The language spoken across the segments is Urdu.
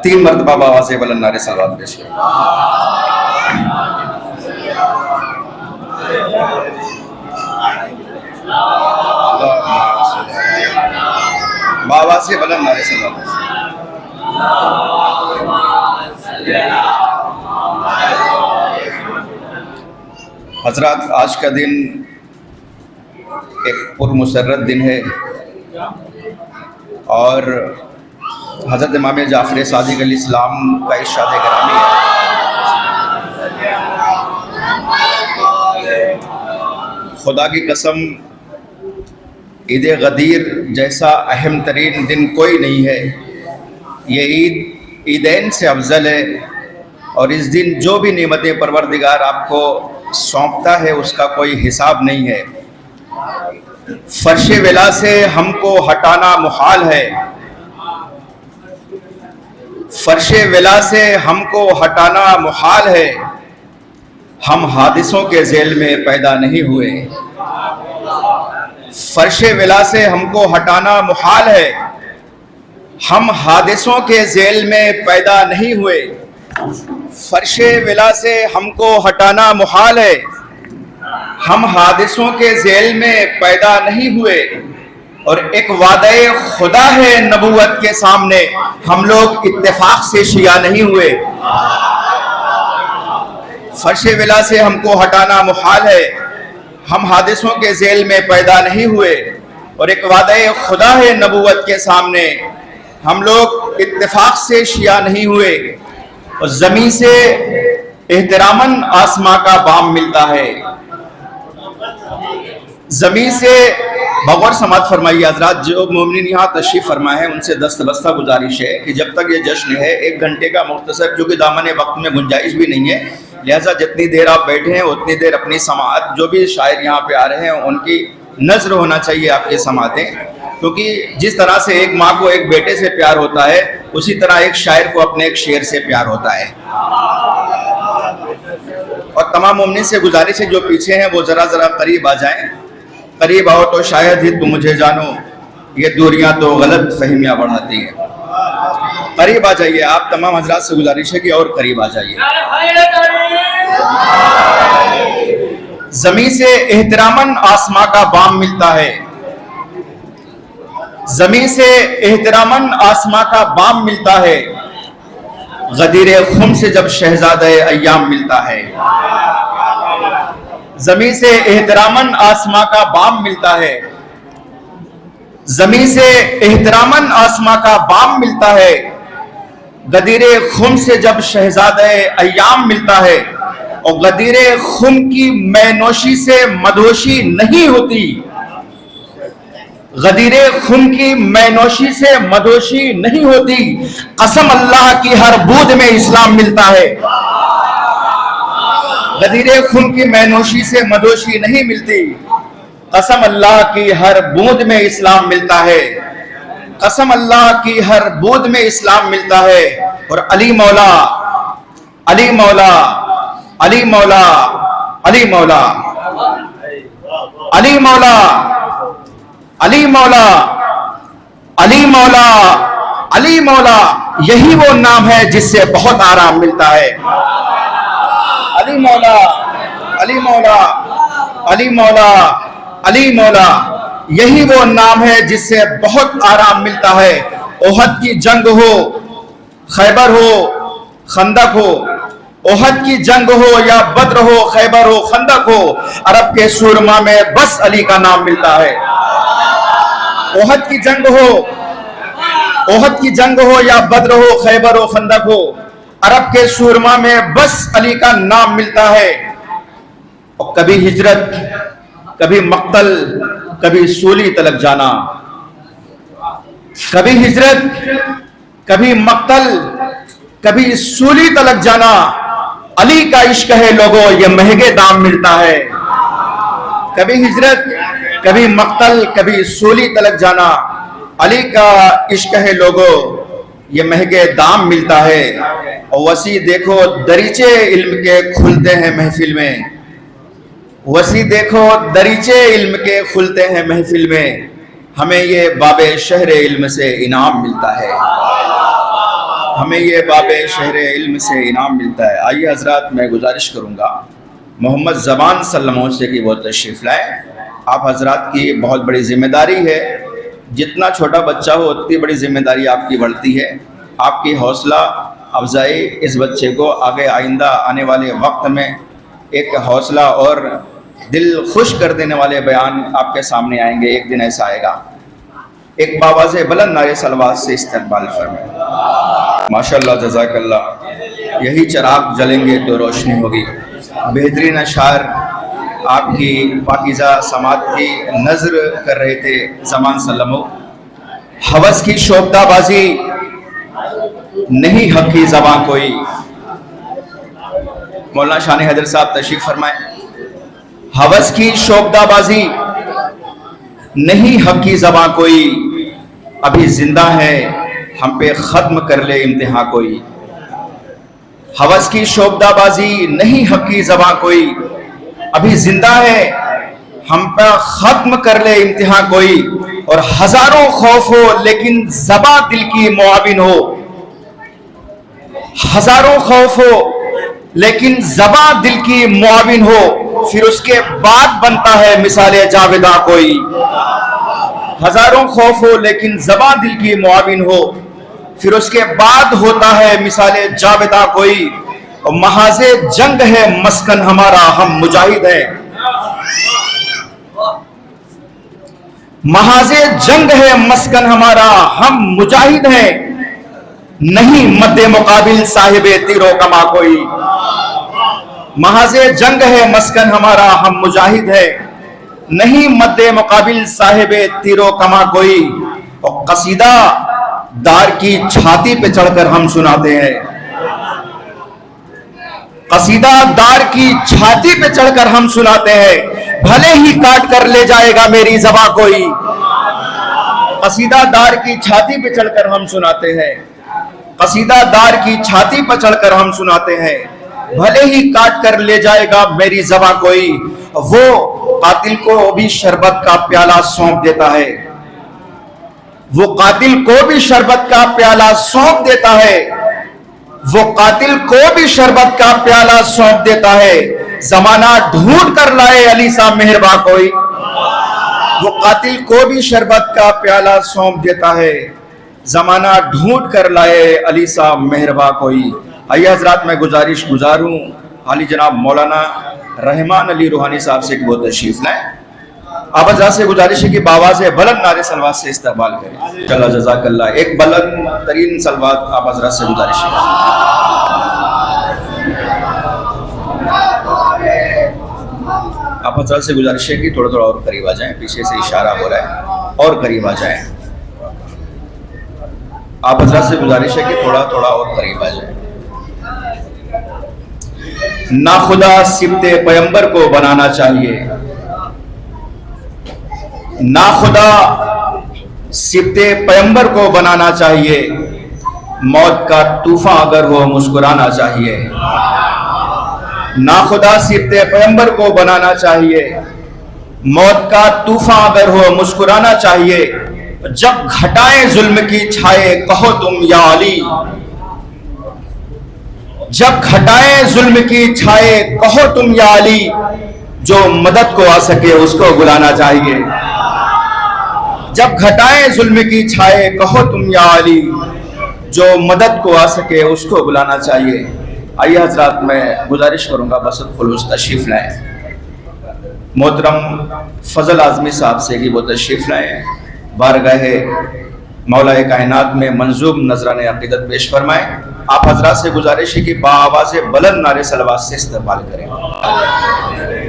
3 مرتبہ بابا سے بلند نعرے صلوات پیش کریں. بابا سے بلند نعرے صلوات پیش کریں. حضرات، آج کا دن ایک پرمسرت دن ہے اور حضرت امام جعفر صادق علیہ السلام کا ارشاد گرامی ہے. خدا کی قسم، عید غدیر جیسا اہم ترین دن کوئی نہیں ہے. یہ عید عیدین سے افضل ہے اور اس دن جو بھی نعمتیں پروردگار آپ کو سونپتا ہے اس کا کوئی حساب نہیں ہے. فرش ولا سے ہم کو ہٹانا محال ہے. فرش ولا سے ہم کو ہٹانا محال ہے. ہم حادثوں کے ذیل میں پیدا نہیں ہوئے. فرش ولا سے ہم کو ہٹانا محال ہے. ہم حادثوں کے ذیل میں پیدا نہیں ہوئے. فرش ولا سے ہم کو ہٹانا محال ہے. ہم حادثوں کے ذیل میں پیدا نہیں ہوئے. اور ایک وعدہ خدا ہے نبوت کے سامنے، ہم لوگ اتفاق سے شیعہ نہیں ہوئے. فرش ولا سے ہم کو ہٹانا محال ہے. ہم حادثوں کے ذیل میں پیدا نہیں ہوئے. اور ایک وعدہ خدا ہے نبوت کے سامنے، ہم لوگ اتفاق سے شیعہ نہیں ہوئے. اور زمین سے احتراماً آسماں کا بام ملتا ہے. زمین سے بغور سماعت فرمائیے حضرات. جو مومنین یہاں تشریف فرمائے ہیں ان سے دستبستہ گزارش ہے کہ جب تک یہ جشن ہے 1 گھنٹے کا مختصر، جو کہ دامن وقت میں گنجائش بھی نہیں ہے، لہٰذا جتنی دیر آپ بیٹھے ہیں اتنی دیر اپنی سماعت، جو بھی شاعر یہاں پہ آ رہے ہیں ان کی نظر ہونا چاہیے آپ کے سماعتیں. کیونکہ جس طرح سے ایک ماں کو ایک بیٹے سے پیار ہوتا ہے، اسی طرح ایک شاعر کو اپنے ایک شعر سے پیار ہوتا ہے. اور تمام مومنین سے گزارش ہے جو پیچھے ہیں وہ ذرا قریب آ جائیں. قریب آؤ تو شاید ہی تم مجھے جانو، یہ دوریاں تو غلط فہمیاں بڑھاتی ہیں. قریب آ جائیے. آپ تمام حضرات سے گزارش ہے کہ اور قریب آ جائیے. زمین سے احتراماً آسماں کا بام ملتا ہے. زمین سے احتراماً آسماں کا بام ملتا ہے. غدیر خم سے جب شہزادہ ایام ملتا ہے. زمین سے احتراماً آسماں کا بام ملتا ہے. زمین سے احتراماً آسماں کا بام ملتا ہے. غدیر خم سے جب شہزادہ ایام ملتا ہے. اور غدیر خم کی مے نوشی سے مدہوشی نہیں ہوتی. غدیر خم کی مے نوشی سے مدہوشی نہیں ہوتی. قسم اللہ کی ہر بود میں اسلام ملتا ہے. غدیر خم کی مے نوشی سے مدہوشی نہیں ملتی. قسم اللہ کی ہر بوند میں اسلام ملتا ہے. قسم اللہ کی ہر بوند میں اسلام ملتا ہے. اور علی مولا علی مولا علی مولا علی مولا علی مولا علی مولا علی مولا علی مولا یہی وہ نام ہے جس سے بہت آرام ملتا ہے. علی مولا علی مولا علی مولا علی مولا یہی وہ نام ہے جس سے بہت آرام ملتا ہے. احد کی جنگ ہو، خیبر ہو، خندق ہو، احد کی جنگ ہو یا بدر ہو، خیبر ہو، خندق ہو، عرب کے سورما میں بس علی کا نام ملتا ہے. احد کی جنگ ہو، احد کی جنگ ہو یا بدر ہو، خیبر ہو، خندق ہو، عرب کے سورما میں بس علی کا نام ملتا ہے. اور کبھی ہجرت، کبھی مقتل، کبھی سولی تلک جانا. کبھی ہجرت، کبھی مقتل، کبھی سولی تلک جانا. علی کا عشق ہے لوگوں یہ مہنگے دام ملتا ہے. کبھی ہجرت، کبھی مقتل، کبھی سولی تلک جانا. علی کا عشق ہے لوگوں یہ مہنگے دام ملتا ہے. اور وسیع دیکھو دریچے علم کے کھلتے ہیں محفل میں. وسیع دیکھو دریچے علم کے کھلتے ہیں محفل میں. ہمیں یہ باب شہر علم سے انعام ملتا ہے. ہمیں یہ باب شہر علم سے انعام ملتا ہے۔ آئیے حضرات میں گزارش کروں گا محمد زبان صلی اللہ علیہ وسلم سے کہ وہ تشریف لائیں۔ آپ حضرات کی بہت بڑی ذمہ داری ہے، جتنا چھوٹا بچہ ہو اتنی بڑی ذمہ داری آپ کی بڑھتی ہے۔ آپ کی حوصلہ افزائی اس بچے کو آگے آئندہ آنے والے وقت میں ایک حوصلہ اور دل خوش کر دینے والے بیان آپ کے سامنے آئیں گے۔ ایک دن ایسا آئے گا، ایک باواز بلند نعرے صلوات سے استقبال فرمائیں۔ ماشاءاللہ، جزاک اللہ۔ یہی چراغ جلیں گے تو روشنی ہوگی۔ بہترین اشعار آپ کی پاکیزہ سماعت کی نظر کر رہے تھے زمان صلی اللہ علیہ وسلم۔ ہوس کی شوبدہ بازی نہیں حق کی زباں کوئی۔ مولانا شان حیدر صاحب تشریف فرمائیں۔ ہوس کی شوبدہ بازی نہیں حق کی زباں کوئی، ابھی زندہ ہے ہم پہ ختم کر لے امتحان کوئی۔ ہوس کی شوبدہ بازی نہیں حق کی زباں کوئی، ابھی زندہ ہے ہم پہ ختم کر لے امتحان کوئی۔ اور ہزاروں خوف ہو لیکن زباں دل کی معاون ہو، ہزاروں خوف ہو لیکن زباں دل کی معاون ہو، پھر اس کے بعد بنتا ہے مثال جاویداں کوئی۔ ہزاروں خوف ہو لیکن زباں دل کی معاون ہو، پھر اس کے بعد ہوتا ہے مثال جاویداں کوئی۔ اور محاذ جنگ ہے مسکن ہمارا ہم مجاہد ہیں، محاذ جنگ ہے مسکن ہمارا ہم مجاہد ہیں، نہیں مد مقابل صاحب تیر و کما کوئی۔ محاذ جنگ ہے مسکن ہمارا ہم مجاہد ہے، نہیں مد مقابل صاحب تیر و کما کوئی۔ اور قصیدہ دار کی چھاتی پہ چڑھ کر ہم سناتے ہیں، قصیدہ دار کی چھاتی پہ چڑھ کر ہم سناتے ہیں، بھلے ہی کاٹ کر لے جائے گا میری زباں کوئی۔ قصیدہ دار کی چھاتی پہ چڑھ کر ہم سناتے ہیں، قصیدہ دار کی چھاتی پہ چڑھ کر ہم سناتے ہیں، بھلے ہی کاٹ کر لے جائے گا میری زباں کوئی۔ وہ قاتل کو بھی شربت کا پیالہ سونپ دیتا ہے، وہ قاتل کو بھی شربت کا پیالہ سونپ دیتا ہے، وہ قاتل کو بھی شربت کا پیالہ سونپ دیتا ہے، زمانہ ڈھونڈ کر لائے علی سا مہرباں کوئی۔ وہ قاتل کو بھی شربت کا پیالہ سونپ دیتا ہے، زمانہ ڈھونڈ کر لائے علی سا مہرباں کوئی۔ آئیے حضرات میں گزارش گزاروں عالی جناب مولانا رحمان علی روحانی صاحب سے کہ وہ تشریف لائیں۔ آپ حضرات سے گزارش ہے کہ باواز بلند نعرے صلوات سے استقبال کریں۔ چلا جزاک اللہ۔ ایک بلند ترین صلوات آپ حضرات سے گزارش ہے۔ آپ حضرات سے گزارش ہے کہ تھوڑا تھوڑا اور قریب آ جائیں، پیچھے سے اشارہ ہو رہا ہے، اور قریب آ جائیں۔ آپ حضرات سے گزارش ہے کہ تھوڑا تھوڑا اور قریب آ جائیں۔ ناخدا سبت پیمبر کو بنانا چاہیے، ناخدا سبت پیمبر کو بنانا چاہیے، موت کا طوفان اگر ہو مسکرانا چاہیے۔ ناخدا سبت پیمبر کو بنانا چاہیے، موت کا طوفان اگر ہو مسکرانا چاہیے۔ جب گھٹائیں ظلم کی چھائے کہو تم یا علی، جب گھٹائیں ظلم کی چھائے کہو تم یا علی، جو مدد کو آ سکے اس کو بلانا چاہیے۔ جب گھٹائیں ظلم کی چھائے کہو تم یا علی، جو مدد کو آ سکے اس کو بلانا چاہیے۔ آئیے حضرات میں گزارش کروں گا بس خلوص تشریف لائیں۔ محترم فضل اعظمی صاحب سے کہ وہ تشریف لائیں، بارگاہ مولا کائنات میں منظوم نذرانِ عقیدت پیش فرمائیں۔ آپ حضرات سے گزارش ہے کہ باآواز بلند نعرے صلوات سے استقبال کریں۔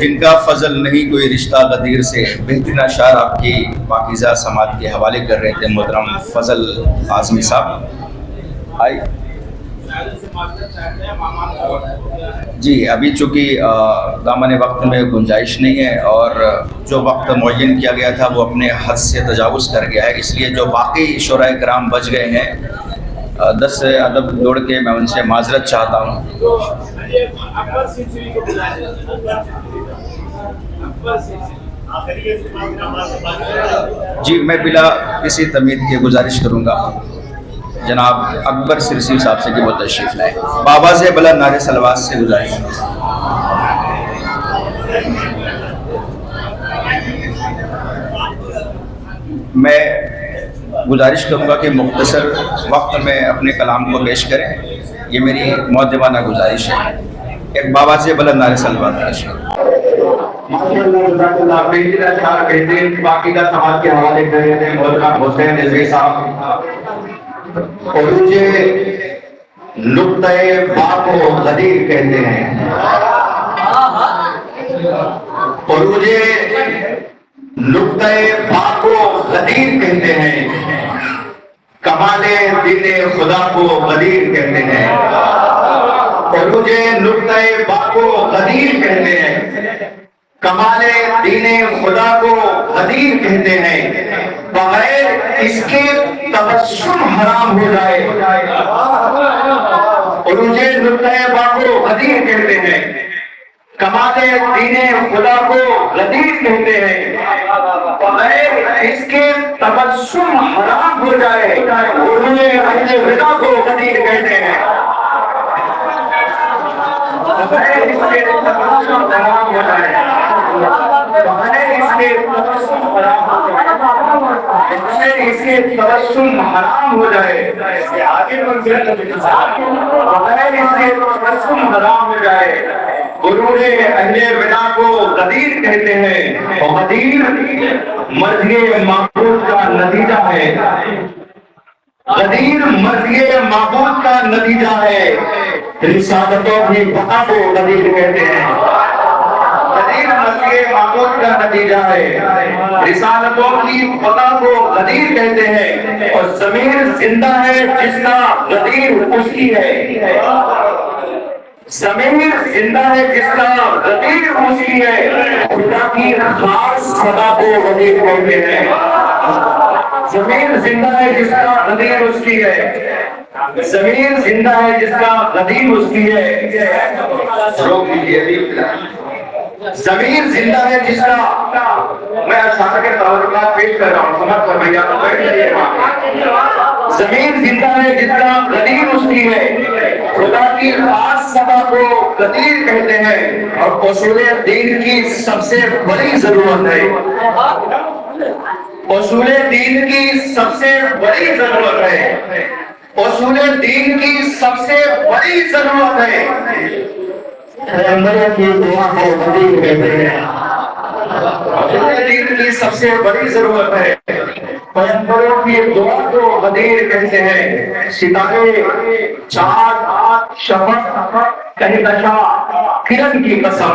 جن کا فضل نہیں کوئی رشتہ غدیر سے، بہترین اشعار آپ کی پاکیزہ سماعت کے حوالے کر رہے تھے محترم فضل اعظمی صاحب۔ آئی جی، ابھی چونکہ دامن وقت میں گنجائش نہیں ہے، اور جو وقت معین کیا گیا تھا وہ اپنے حد سے تجاوز کر گیا ہے، اس لیے جو باقی شعراء کرام بچ گئے ہیں 10 ادب جوڑ کے میں ان سے معذرت چاہتا ہوں۔ جی، میں بلا کسی تمید کے گزارش کروں گا جناب اکبر سرسی صاحب سے کہ وہ تشریف لائیں. بابا سے بلند نعرے صلوات سے گزارش. میں گزارش کروں گا کہ مختصر وقت میں اپنے کلام کو پیش کریں. یہ میری مؤدبانہ گزارش ہے. ایک بابا سے بلند نعرے صلوات پیش کریں. باقی کا سماج کے حوالے کر رہے تھے محترم حسین رضوی صاحب. عروج نقطہ با کو غدیر کہتے ہیں. عروج نقطہ با کو غدیر کہتے ہیں. کمال دین خدا کو غدیر کہتے ہیں. عروج نقطہ با کو غدیر کہتے ہیں. کمال دین خدا کو غدیر کہتے ہیں. بغیر اس کے تبسم حرام ہو جائے. عروج نقطہ با کو غدیر کہتے ہیں. کمال دین خدا کو غدیر کہتے ہیں. بغیر اس کے تبسم حرام ہو جائے. عروج اہل ودا کو غدیر کہتے ہیں. بغیر اس کے تبسم حرام ہو جائے. بغیر اس کے تبسم حرام ہو جائے. بغیر اس کے تبسم حرام ہو جائے. بغیر اس کے تبسم حرام ہو جائے. غرور اہل ودا کو غدیر کہتے ہیں. اور غدیر مرضی معبود کا نتیجہ ہے. غدیر مرضی معبود کا نتیجہ ہے. رسالتوں کی بقا کو غدیر کہتے ہیں. غدیر مرضی معبود کا نتیجہ ہے. رسالتوں کی بقا کو غدیر کہتے ہیں. اور ضمیر زندہ ہے جس کا غدیر اس کی ہے. ضمیر زندہ ہے جس کا غدیر اس کی ہے. خدا کی خاص صدا کو غدیر کہتے ہیں. ضمیر زندہ ہے جس کا غدیر اس کی ہے. ضمیر زندہ ہے جس کا غدیر اس کی ہے. ضمیر زندہ ہے جس کا میں اشارہ کے تعلقات پیش کر رہا ہوں. سمجھ فرمائیے. ضمیر زندہ ہے جس کا غدیر اس کی ہے. خدا کی خاص صدا کو غدیر کہتے ہیں. اور اصول دین کی سب سے بڑی ضرورت ہے. اصول دین کی سب سے بڑی ضرورت ہے. اصول دین کی سب سے بڑی ضرورت ہے. پیغمبروں کی دعا کو غدیر کہتے ہیں. اصول دین کی سب سے بڑی ضرورت ہے. پیغمبروں کی دعا کو غدیر کہتے ہیں. ستارے چاند شفق کہکشاں کرن کی قسم.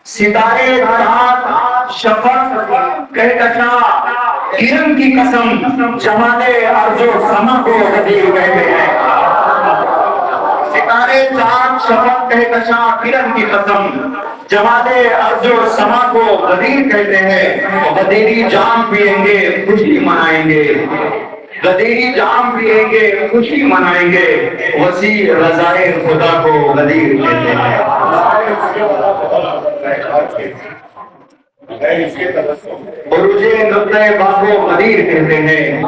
ستارے چاند شفق کہکشاں کرن کی قسم. جمال ارض و سما کو غدیر کہتے ہیں. ستارے چاند شفق کہکشاں کرن کی قسم. جمال ارض و سما کو غدیر کہتے ہیں. غدیری جام پیئیں گے خوشی منائیں گے. غدیری جام پیئیں گے خوشی منائیں گے. وسیع رضائے خدا کو غدیر کہتے ہیں. عروج نقطہ با کو غدیر کہتے ہیں.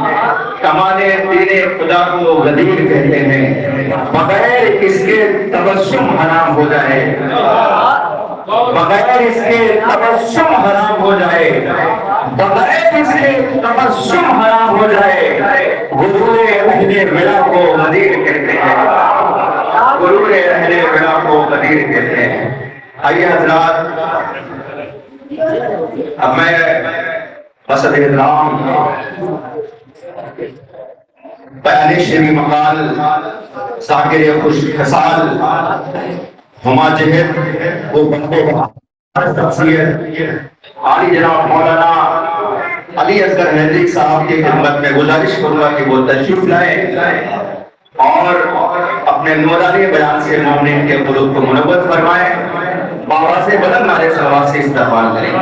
کمال دین خدا کو غدیر کہتے ہیں. بغیر اس کے تبسم حرام ہو جائے. بغیر اس کے تبسم حرام ہو جائے. بغیر اس کے تبسم حرام ہو جائے. غرور اہل ودا کو غدیر کہتے ہیں. غرور اہل ودا کو غدیر کہتے ہیں. آئیے حضرات اب میں بصد احترام بیان شیریں مقال ذاکر خوش خصال ہما جہد وہ بندے عالی جناب مولانا علی اصغر حیدری صاحب کی خدمت میں گزارش کروں گا کہ وہ تشریف لائیں اور اپنے نورانی بیان سے مومنین کے قلوب کو منور فرمائیں. بابا سے بلند نعرے صلوات سے استقبال کریں.